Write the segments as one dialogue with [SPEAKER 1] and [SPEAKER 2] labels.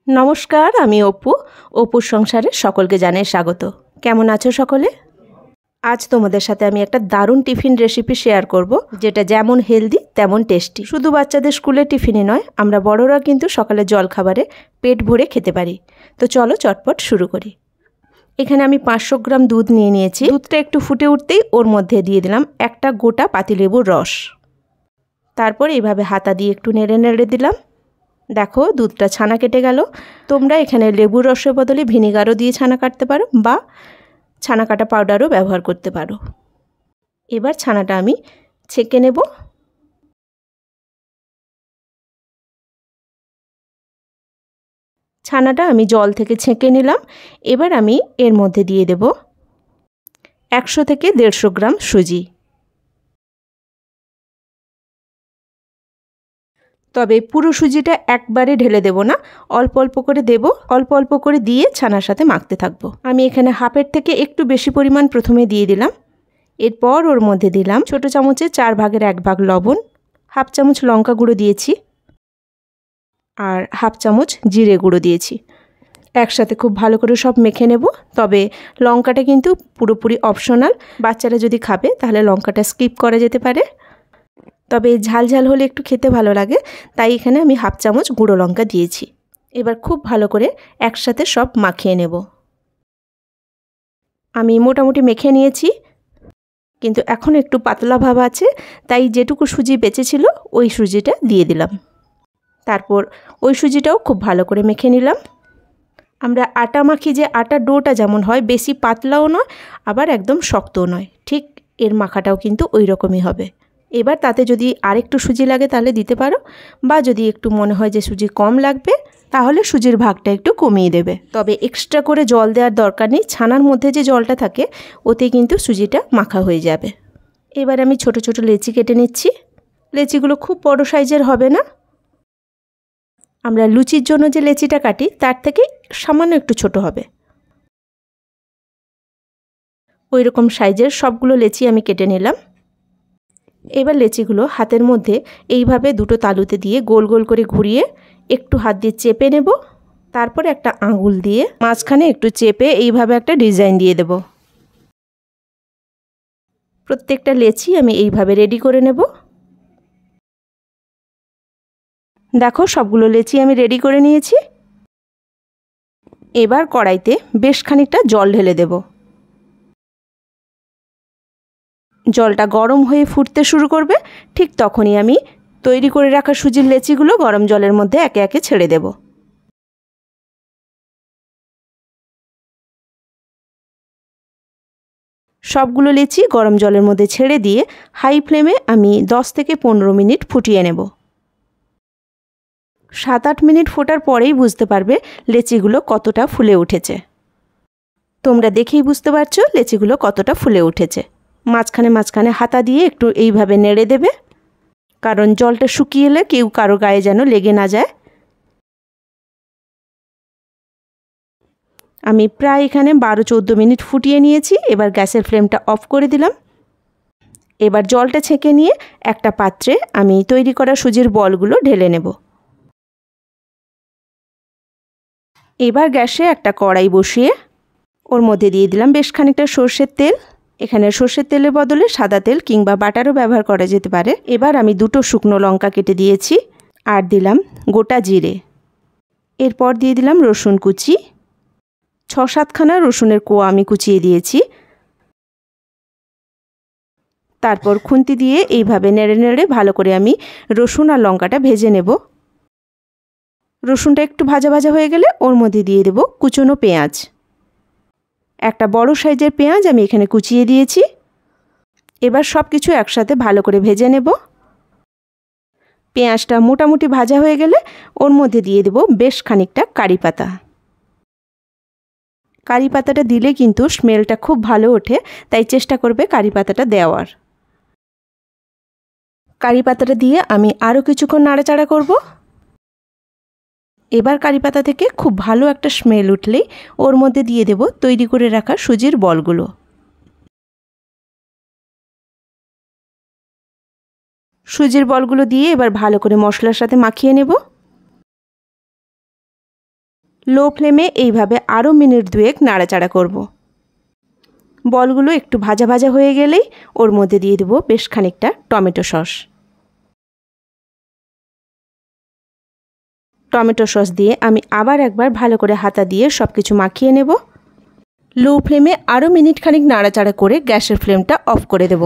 [SPEAKER 1] নমস্কার, আমি অপু। অপুর সংসারে সকলকে জানাই স্বাগত। কেমন আছো সকলে? আজ তোমাদের সাথে আমি একটা দারুণ টিফিন রেসিপি শেয়ার করব, যেটা যেমন হেলদি তেমন টেস্টি। শুধু বাচ্চাদের স্কুলের টিফিনই নয়, আমরা বড়রা কিন্তু সকালে জলখাবারে পেট ভরে খেতে পারি। তো চলো চটপট শুরু করি। এখানে আমি 500 গ্রাম দুধ নিয়ে নিয়েছি। দুধটা একটু ফুটে উঠতেই ওর মধ্যে দিয়ে দিলাম একটা গোটা পাতিলেবুর রস। তারপর এইভাবে হাতা দিয়ে একটু নেড়ে নেড়ে দিলাম। দেখো দুধটা ছানা কেটে গেল। তোমরা এখানে লেবুর রসের বদলে ভিনিগারও দিয়ে ছানা কাটতে পারো বা ছানা কাটা পাউডারও ব্যবহার করতে পারো। এবার ছানাটা আমি ছেঁকে নেব। ছানাটা আমি জল থেকে ছেঁকে নিলাম। এবার আমি এর মধ্যে দিয়ে দেব 100 থেকে 150 গ্রাম সুজি। তবে পুরো সুজিটা একবারে ঢেলে দেব না, অল্প অল্প করে দেব। অল্প অল্প করে দিয়ে ছানার সাথে মাখতে থাকবো। আমি এখানে হাফের থেকে একটু বেশি পরিমাণ প্রথমে দিয়ে দিলাম। এরপর ওর মধ্যে দিলাম ছোটো চামচে 4 ভাগের 1 ভাগ লবণ, হাফ চামচ লঙ্কা গুঁড়ো দিয়েছি আর হাফ চামচ জিরে গুঁড়ো দিয়েছি। একসাথে খুব ভালো করে সব মেখে নেব। তবে লঙ্কাটা কিন্তু পুরোপুরি অপশনাল। বাচ্চারা যদি খাবে তাহলে লঙ্কাটা স্কিপ করা যেতে পারে। তবে ঝাল ঝাল হলে একটু খেতে ভালো লাগে, তাই এখানে আমি হাফ চামচ গুঁড়ো লঙ্কা দিয়েছি। এবার খুব ভালো করে একসাথে সব মাখিয়ে নেব। আমি মোটামুটি মেখে নিয়েছি, কিন্তু এখন একটু পাতলা ভাব আছে, তাই যেটুকু সুজি বেঁচেছিল ওই সুজিটা দিয়ে দিলাম। তারপর ওই সুজিটাও খুব ভালো করে মেখে নিলাম। আমরা আটা মাখি যে আটার ডোটা যেমন হয়, বেশি পাতলাও নয় আবার একদম শক্তও নয়, ঠিক এর মাখাটাও কিন্তু ওই রকমই হবে। এবার তাতে যদি আরেকটু সুজি লাগে তাহলে দিতে পারো, বা যদি একটু মনে হয় যে সুজি কম লাগবে তাহলে সুজির ভাগটা একটু কমিয়ে দেবে। তবে এক্সট্রা করে জল দেওয়ার দরকার নেই, ছানার মধ্যে যে জলটা থাকে ওতে কিন্তু সুজিটা মাখা হয়ে যাবে। এবার আমি ছোট ছোট লেচি কেটে নিচ্ছি। লেচিগুলো খুব বড় সাইজের হবে না, আমরা লুচির জন্য যে লেচিটা কাটি তার থেকে সামান্য একটু ছোট হবে। ওই রকম সাইজের সবগুলো লেচি আমি কেটে নিলাম। এবার লেচিগুলো হাতের মধ্যে এইভাবে দুটো তালুতে দিয়ে গোল গোল করে ঘুরিয়ে একটু হাত দিয়ে চেপে নেব। তারপরে একটা আঙুল দিয়ে মাঝখানে একটু চেপে এইভাবে একটা ডিজাইন দিয়ে দেব। প্রত্যেকটা লেচি আমি এইভাবে রেডি করে নেব। দেখো সবগুলো লেচি আমি রেডি করে নিয়েছি। এবার কড়াইতে বেশ খানিকটা জল ঢেলে দেব। জলটা গরম হয়ে ফুটতে শুরু করবে, ঠিক তখনই আমি তৈরি করে রাখা সুজির লেচিগুলো গরম জলের মধ্যে একে একে ছেড়ে দেব। সবগুলো লেচি গরম জলের মধ্যে ছেড়ে দিয়ে হাই ফ্লেমে আমি 10 থেকে 15 মিনিট ফুটিয়ে নেব। 7-8 মিনিট ফোটার পরেই বুঝতে পারবে লেচিগুলো কতটা ফুলে উঠেছে। তোমরা দেখেই বুঝতে পারছো লেচিগুলো কতটা ফুলে উঠেছে। মাঝখানে মাঝখানে হাতা দিয়ে একটু এইভাবে নেড়ে দেবে, কারণ জলটা শুকিয়ে এলে কেউ কারো গায়ে যেন লেগে না যায়। আমি প্রায় এখানে 12-14 মিনিট ফুটিয়ে নিয়েছি। এবার গ্যাসের ফ্লেমটা অফ করে দিলাম। এবার জলটা ছেঁকে নিয়ে একটা পাত্রে আমি তৈরি করা সুজির বলগুলো ঢেলে নেব। এবার গ্যাসে একটা কড়াই বসিয়ে ওর মধ্যে দিয়ে দিলাম বেশ খানিকটা সর্ষের তেল। এখানে সর্ষের তেলের বদলে সাদা তেল কিংবা বাটারও ব্যবহার করা যেতে পারে। এবার আমি 2টো শুকনো লঙ্কা কেটে দিয়েছি আর দিলাম গোটা জিরে। এরপর দিয়ে দিলাম রসুন কুচি। 6-7খানা রসুনের কোয়া আমি কুচিয়ে দিয়েছি। তারপর খুন্তি দিয়ে এইভাবে নেড়ে নেড়ে ভালো করে আমি রসুন আর লঙ্কাটা ভেজে নেব। রসুনটা একটু ভাজা ভাজা হয়ে গেলে ওর মধ্যে দিয়ে দেব কুচনো পেঁয়াজ। একটা বড় সাইজের পেঁয়াজ আমি এখানে কুচিয়ে দিয়েছি। এবার সব কিছু একসাথে ভালো করে ভেজে নেব। পেঁয়াজটা মোটামুটি ভাজা হয়ে গেলে ওর মধ্যে দিয়ে দেব বেশ খানিকটা কারি পাতা। কারি পাতাটা দিলে কিন্তু স্মেলটা খুব ভালো ওঠে, তাই চেষ্টা করবে কারি পাতাটা দেওয়ার। কারি পাতাটা দিয়ে আমি আরও কিছুক্ষণ নাড়াচাড়া করব। এবার কারি পাতা থেকে খুব ভালো একটা স্মেল উঠলেই ওর মধ্যে দিয়ে দেব তৈরি করে রাখা সুজির বলগুলো। সুজির বলগুলো দিয়ে এবার ভালো করে মশলার সাথে মাখিয়ে নেব। লো ফ্লেমে এইভাবে আরও মিনিট 2 নাড়াচাড়া করব। বলগুলো একটু ভাজা ভাজা হয়ে গেলেই ওর মধ্যে দিয়ে দেবো বেশ খানিকটা টমেটো সস। টমেটো সস দিয়ে আমি আবার একবার ভালো করে হাতা দিয়ে সব কিছু মাখিয়ে নেব। লো ফ্লেমে আরও মিনিট খানিক নাড়াচাড়া করে গ্যাসের ফ্লেমটা অফ করে দেব।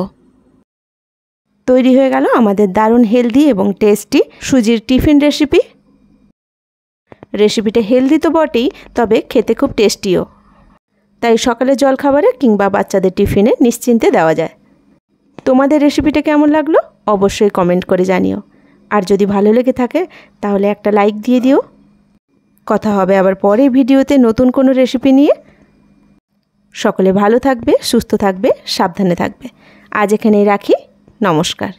[SPEAKER 1] তৈরি হয়ে গেল আমাদের দারুণ হেলদি এবং টেস্টি সুজির টিফিন রেসিপি। রেসিপিটা হেলদি তো বটেই, তবে খেতে খুব টেস্টিও। তাই সকালে জলখাবারে কিংবা বাচ্চাদের টিফিনে নিশ্চিন্তে দেওয়া যায়। তোমাদের রেসিপিটা কেমন লাগলো অবশ্যই কমেন্ট করে জানিও। আর যদি ভালো লেগে থাকে তাহলে একটা লাইক দিয়ে দিও। কথা হবে আবার পরের ভিডিওতে নতুন কোনো রেসিপি নিয়ে। সকলে ভালো থাকবে, সুস্থ থাকবে, সাবধানে থাকবে। আজ এখানেই রাখি। নমস্কার।